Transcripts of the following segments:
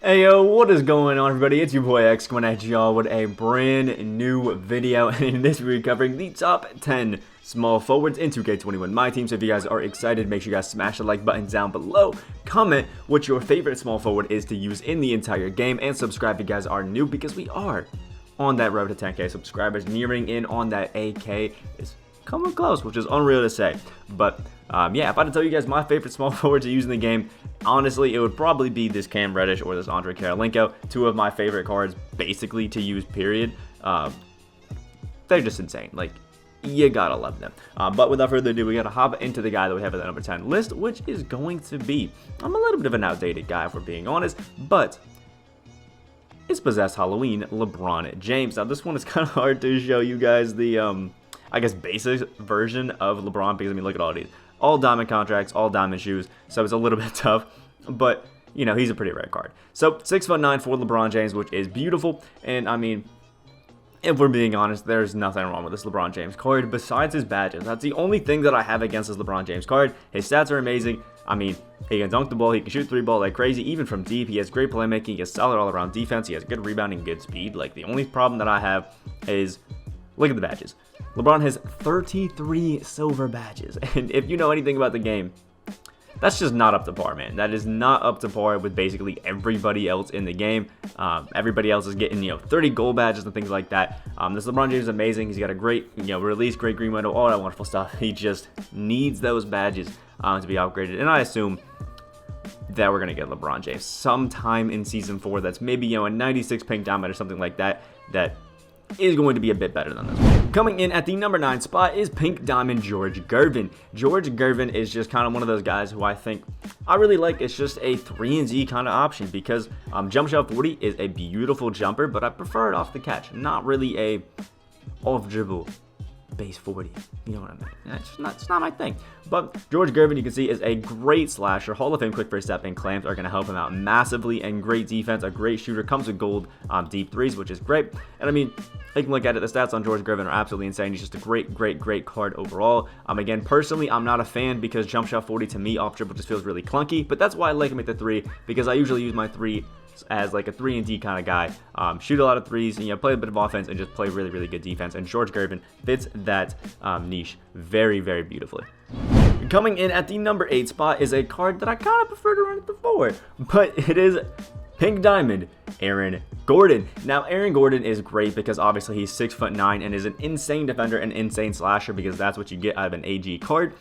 Hey yo, what is going on everybody? It's your boy X coming at y'all with a brand new video, and in this we're covering the top 10 small forwards in 2K21 Myteam. So if you guys are excited, make sure you guys smash the like button down below, comment what your favorite small forward is to use in the entire game, and subscribe if you guys are new because we are on that road to 10k subscribers, nearing in on that 8k. Is coming close, which is unreal to say. But yeah, if I had to tell you guys my favorite small forward to use in the game, honestly, it would probably be this Cam Reddish or this Andre Karolinko. Two of my favorite cards, basically, to use, period. They're just insane. Like, you gotta love them. But without further ado, we gotta hop into the guy that we have at the number 10 list, which is going to be, I'm a little bit of an outdated guy, if we're being honest, but it's Possessed Halloween LeBron James. Now, this one is kind of hard to show you guys the, I guess, basic version of LeBron, because, I mean, look at all these. All diamond contracts, all diamond shoes, so it's a little bit tough, but, you know, he's a pretty rare card. So, 6'9" for LeBron James, which is beautiful, and, I mean, if we're being honest, there's nothing wrong with this LeBron James card besides his badges. That's the only thing that I have against this LeBron James card. His stats are amazing. I mean, he can dunk the ball, he can shoot 3-ball like crazy, even from deep. He has great playmaking, he has solid all-around defense, he has good rebounding, good speed. Like, the only problem that I have is, look at the badges. LeBron has 33 silver badges, and if you know anything about the game, that's just not up to par, man. That is not up to par with basically everybody else in the game. Everybody else is getting, 30 gold badges and things like that. This LeBron James is amazing. He's got a great, release, great green window, all that wonderful stuff. He just needs those badges to be upgraded, and I assume that we're going to get LeBron James sometime in Season 4. That's maybe, a 96 pink diamond or something like that, that is going to be a bit better than this one. Coming in at the number 9 spot is Pink Diamond George Griffin. George Griffin is just kind of one of those guys who I think I really like. It's just a 3-and-D kind of option because jump shot 40 is a beautiful jumper, but I prefer it off the catch, not really a off dribble base 40. You know what I mean? It's not my thing. But George Griffin, you can see, is a great slasher. Hall of Fame quick first step and clamps are going to help him out massively, and great defense, a great shooter, comes with gold deep threes, which is great. And I mean, you can look at it, the stats on George Griffin are absolutely insane. He's just a great card overall. Again, personally, I'm not a fan because jump shot 40 to me off dribble just feels really clunky, but that's why I like him at the 3, because I usually use my 3 as like a 3-and-D kind of guy. Shoot a lot of threes, and play a bit of offense and just play really good defense, and George Griffin fits that niche very beautifully. Coming in at the number 8 spot is a card that I kind of prefer to run at the 4, but it is Pink Diamond Aaron Gordon. Now, Aaron Gordon is great because obviously he's 6'9" and is an insane defender and insane slasher, because that's what you get out of an AG card.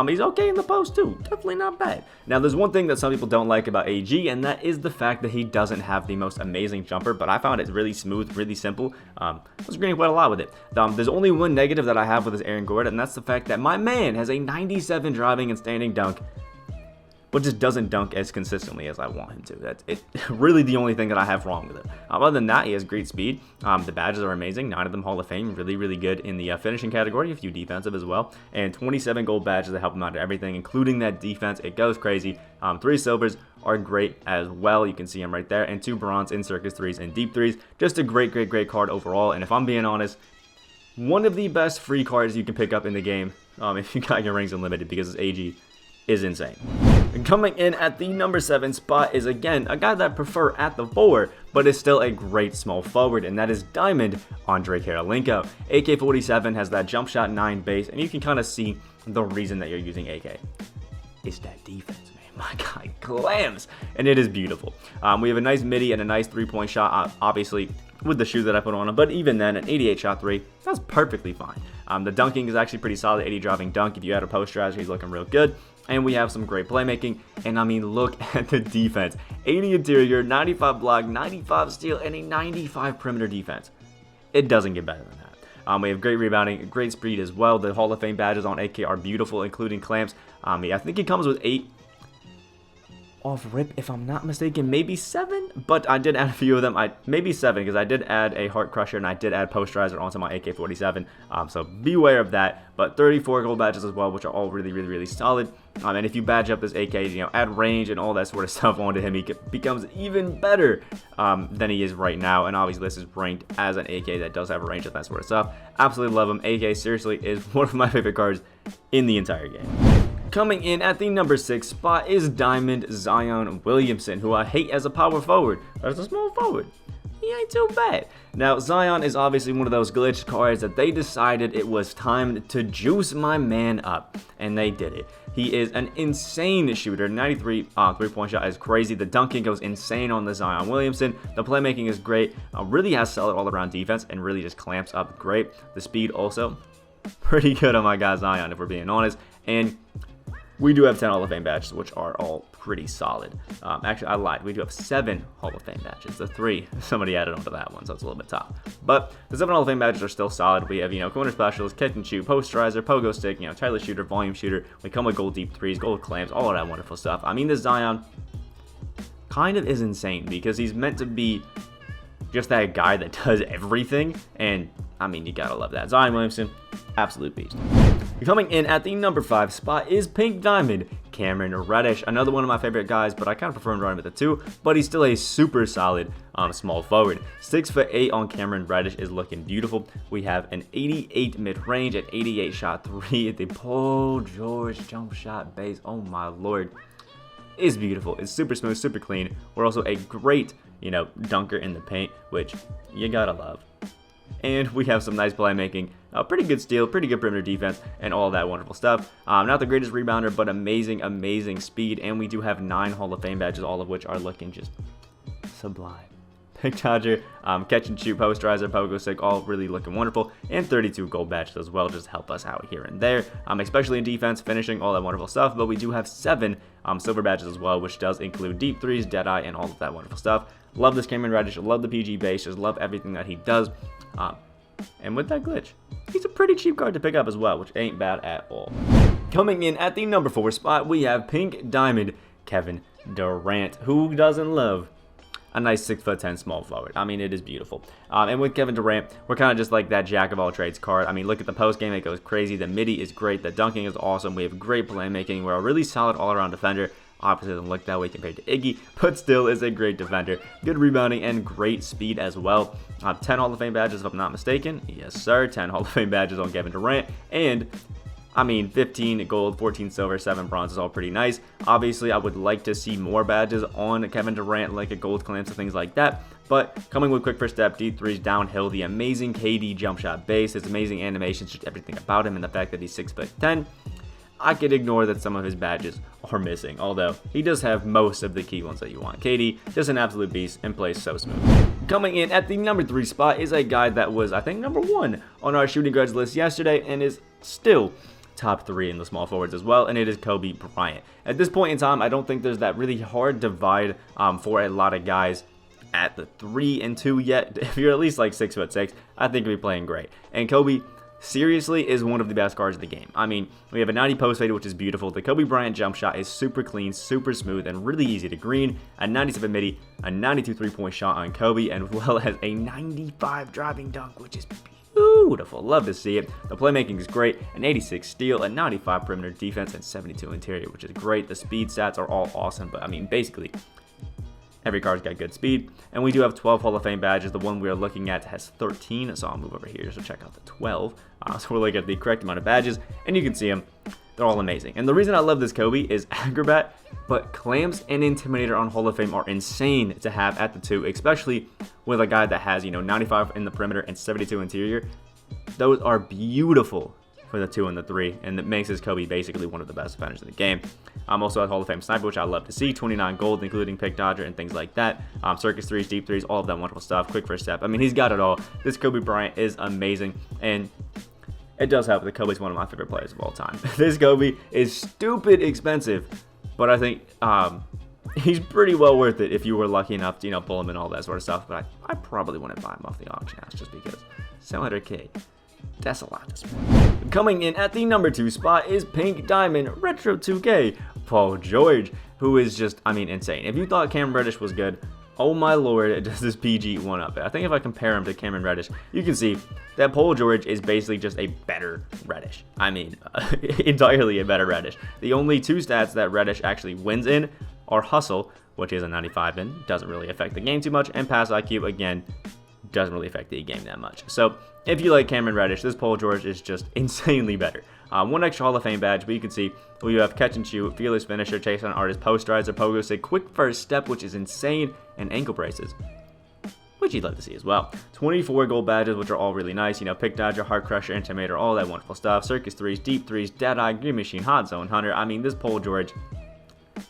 He's okay in the post too, definitely not bad. Now, there's one thing that some people don't like about AG, and that is the fact that he doesn't have the most amazing jumper, but I found it really smooth, really simple. I was agreeing quite a lot with it. There's only one negative that I have with this Aaron Gordon, and that's the fact that my man has a 97 driving and standing dunk, but just doesn't dunk as consistently as I want him to. That's it. Really the only thing that I have wrong with it. Other than that, he has great speed. The badges are amazing. 9 of them Hall of Fame. Really good in the finishing category. A few defensive as well. And 27 gold badges that help him out to everything, including that defense. It goes crazy. 3 silvers are great as well. You can see them right there. And 2 bronze in circus 3s and deep 3s. Just a great card overall. And if I'm being honest, one of the best free cards you can pick up in the game if you got your rings unlimited, because this AG is insane. And coming in at the number 7 spot is, again, a guy that I prefer at the 4, but is still a great small forward, and that is Diamond Andre Karolinko. AK-47 has that jump shot 9 base, and you can kind of see the reason that you're using AK. It's that defense, man. My guy clams, and it is beautiful. We have a nice midi and a nice 3-point shot, obviously, with the shoe that I put on him, but even then, an 88 shot 3, that's perfectly fine. The dunking is actually pretty solid, 80 driving dunk. If you add a post strategy, he's looking real good. And we have some great playmaking, and I mean, look at the defense. 80 interior, 95 block, 95 steal, and a 95 perimeter defense. It doesn't get better than that. We have great rebounding, great speed as well. The Hall of Fame badges on AK are beautiful, including clamps. I think he comes with 8 off rip, if I'm not mistaken, maybe 7, but I did add a few of them. Maybe 7, because I did add a heart crusher and I did add post riser onto my AK-47, so beware of that. But 34 gold badges as well, which are all really solid. And if you badge up this AK, add range and all that sort of stuff onto him, he becomes even better than he is right now. And obviously this is ranked as an AK that does have a range of that sort of stuff. Absolutely love him. AK seriously is one of my favorite cards in the entire game. Coming in at the number 6 spot is Diamond Zion Williamson, who I hate as a power forward, as a small forward. He ain't too bad. Now, Zion is obviously one of those glitched cards that they decided it was time to juice my man up, and they did it. He is an insane shooter. 93 three-point shot is crazy. The dunking goes insane on the Zion Williamson. The playmaking is great. Really has solid all-around defense and really just clamps up great. The speed also pretty good on my guy Zion, if we're being honest. And we do have 10 Hall of Fame badges, which are all pretty solid. Actually, I lied. We do have 7 Hall of Fame badges. The 3, somebody added onto that one, so it's a little bit tough. But the 7 Hall of Fame badges are still solid. We have, corner specialist, catch and shoot, posterizer, pogo stick, tireless shooter, volume shooter. We come with gold deep threes, gold clamps, all of that wonderful stuff. I mean, this Zion kind of is insane because he's meant to be just that guy that does everything. And, I mean, you gotta love that. Zion Williamson, absolute beast. Coming in at the number 5 spot is Pink Diamond Cameron Reddish, another one of my favorite guys, but I kind of prefer him running with the 2, but he's still a super solid small forward. 6'8" on Cameron Reddish is looking beautiful. We have an 88 mid-range, an 88 shot 3 at the Paul George jump shot base. Oh my lord, it's beautiful. It's super smooth, super clean. We're also a great, dunker in the paint, which you gotta love. And we have some nice playmaking, pretty good steal, pretty good perimeter defense, and all that wonderful stuff. Not the greatest rebounder, but amazing, amazing speed. And we do have 9 Hall of Fame badges, all of which are looking just sublime. Pick Dodger, catch and shoot, posterizer, pogo stick, all really looking wonderful. And 32 gold badges as well, just help us out here and there, especially in defense, finishing, all that wonderful stuff. But we do have 7 silver badges as well, which does include deep threes, deadeye, and all of that wonderful stuff. Love this Cameron Reddish, love the PG base, just love everything that he does. And with that glitch, he's a pretty cheap card to pick up as well, which ain't bad at all. Coming in at the number 4 spot, we have Pink Diamond Kevin Durant. Who doesn't love a nice 6'10" small forward? I mean, it is beautiful. And with Kevin Durant, we're kind of just like that jack of all trades card. I mean, look at the post game; it goes crazy. The midi is great. The dunking is awesome. We have great playmaking. We're a really solid all-around defender. Obviously doesn't look that way compared to Iggy, but still is a great defender. Good rebounding and great speed as well. 10 Hall of Fame badges, if I'm not mistaken. Yes, sir. 10 Hall of Fame badges on Kevin Durant. And, 15 gold, 14 silver, 7 bronze is all pretty nice. Obviously, I would like to see more badges on Kevin Durant, like a gold clamps and things like that. But coming with quick first step, deep threes, downhill, the amazing KD jump shot base, his amazing animations, just everything about him, and the fact that he's 6'10", I could ignore that some of his badges are missing, although he does have most of the key ones that you want. KD, just an absolute beast and plays so smooth. Coming in at the number 3 spot is a guy that was, I think, number 1 on our shooting guards list yesterday and is still top 3 in the small forwards as well, and it is Kobe Bryant. At this point in time, I don't think there's that really hard divide for a lot of guys at the 3 and 2 yet. If you're at least like 6'6", I think you'll be playing great. And Kobe seriously is one of the best cards of the game. I mean, we have a 90 post fade, which is beautiful. The Kobe Bryant jump shot is super clean, super smooth, and really easy to green. A 97 midi, a 92 three-point shot on Kobe, and as well as a 95 driving dunk, which is beautiful. Love to see it. The playmaking is great. An 86 steal, a 95 perimeter defense, and 72 interior, which is great. The speed stats are all awesome, but I mean, basically, every card's got good speed. And we do have 12 Hall of Fame badges. The one we are looking at has 13, so I'll move over here to check out the 12. So we're looking at the correct amount of badges, and you can see them. They're all amazing. And the reason I love this Kobe is Acrobat, but Clamps and Intimidator on Hall of Fame are insane to have at the 2, especially with a guy that has, 95 in the perimeter and 72 interior. Those are beautiful for the 2 and the 3, and it makes this Kobe basically one of the best defenders in the game. I'm also at Hall of Fame Sniper, which I love to see. 29 gold, including Pick Dodger and things like that. Circus threes, deep threes, all of that wonderful stuff. Quick first step. I mean, he's got it all. This Kobe Bryant is amazing, and it does help that Kobe's one of my favorite players of all time. This Kobe is stupid expensive, but I think he's pretty well worth it if you were lucky enough to, pull him and all that sort of stuff. But I probably wouldn't buy him off the auction house just because 700K. That's a lot to spend. Coming in at the number 2 spot is Pink Diamond Retro 2K Paul George, who is just, insane. If you thought Cameron Reddish was good, oh my lord, does this PG one up. I think if I compare him to Cameron Reddish, you can see that Paul George is basically just a better Reddish. Entirely a better Reddish. The only 2 stats that Reddish actually wins in are Hustle, which is a 95 in, doesn't really affect the game too much, and Pass IQ, again, doesn't really affect the game that much. So if you like Cameron Reddish, this Paul George is just insanely better. One extra Hall of Fame badge, but you can see we have catch and shoot, fearless finisher, chase on artist, posterizer, pogo stick, quick first step, which is insane, and ankle braces, which you'd love to see as well. 24 gold badges, which are all really nice. You know, pick dodger, heart crusher, intimidator, all that wonderful stuff. Circus 3s, deep 3s, dead eye, green machine, hot zone, hunter. I mean, this Paul George,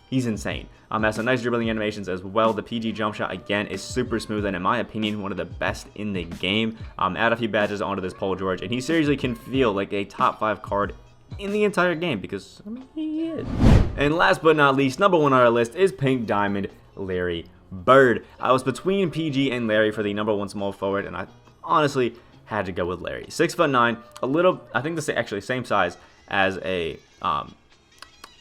he's insane. Has some nice dribbling animations as well. The PG jump shot, again, is super smooth and, in my opinion, one of the best in the game. Add a few badges onto this Paul George, and he seriously can feel like a top 5 card in the entire game, because, I mean, he is. And last but not least, number 1 on our list is Pink Diamond Larry Bird. I was between PG and Larry for the number 1 small forward, and I honestly had to go with Larry. 6'9", a little, I think actually same size as a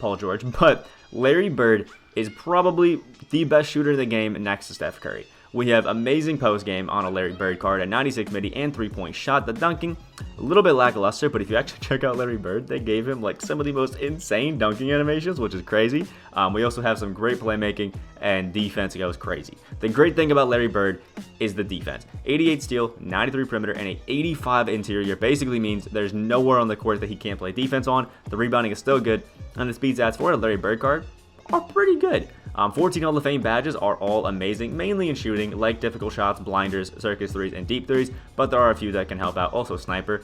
Paul George, but Larry Bird is probably the best shooter in the game next to Steph Curry. We have amazing post game on a Larry Bird card at 96 midi and 3-point shot. The dunking, a little bit lackluster, but if you actually check out Larry Bird, they gave him like some of the most insane dunking animations, which is crazy. We also have some great playmaking, and defense goes crazy. The great thing about Larry Bird is the defense. 88 steal, 93 perimeter, and a 85 interior basically means there's nowhere on the court that he can't play defense on. The rebounding is still good, and the speed stats for a Larry Bird card are pretty good. 14 Hall of Fame badges are all amazing, mainly in shooting, like difficult shots, blinders, circus 3s, and deep 3s, but there are a few that can help out. Also sniper,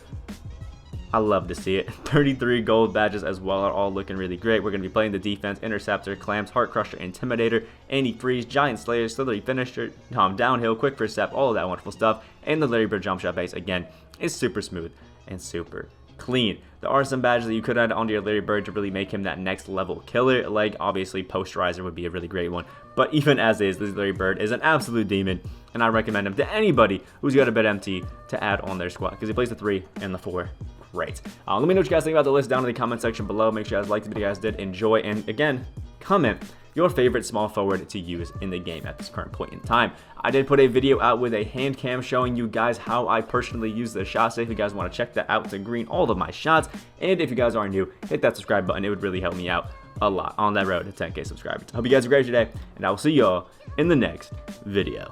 I love to see it. 33 gold badges as well are all looking really great. We're going to be playing the defense, interceptor, clamps, heart crusher, intimidator, anti-freeze, giant slayer, slithery finisher, downhill, quick first step, all of that wonderful stuff. And the Larry Bird jump shot base, again, is super smooth and super clean. There are some badges that you could add onto your Larry Bird to really make him that next level killer, like obviously posterizer would be a really great one, but even as is, this Larry Bird is an absolute demon, and I recommend him to anybody who's got a bit empty to add on their squad, because he plays the 3 and the 4 great. Let me know what you guys think about the list down in the comment section below. Make sure you guys like the video, guys did enjoy, and again, comment your favorite small forward to use in the game at this current point in time. I did put a video out with a hand cam showing you guys how I personally use the shot safe. If you guys want to check that out to green all of my shots, and if you guys are new, hit that subscribe button. It would really help me out a lot on that road to 10K subscribers. I hope you guys are great today, and I will see y'all in the next video.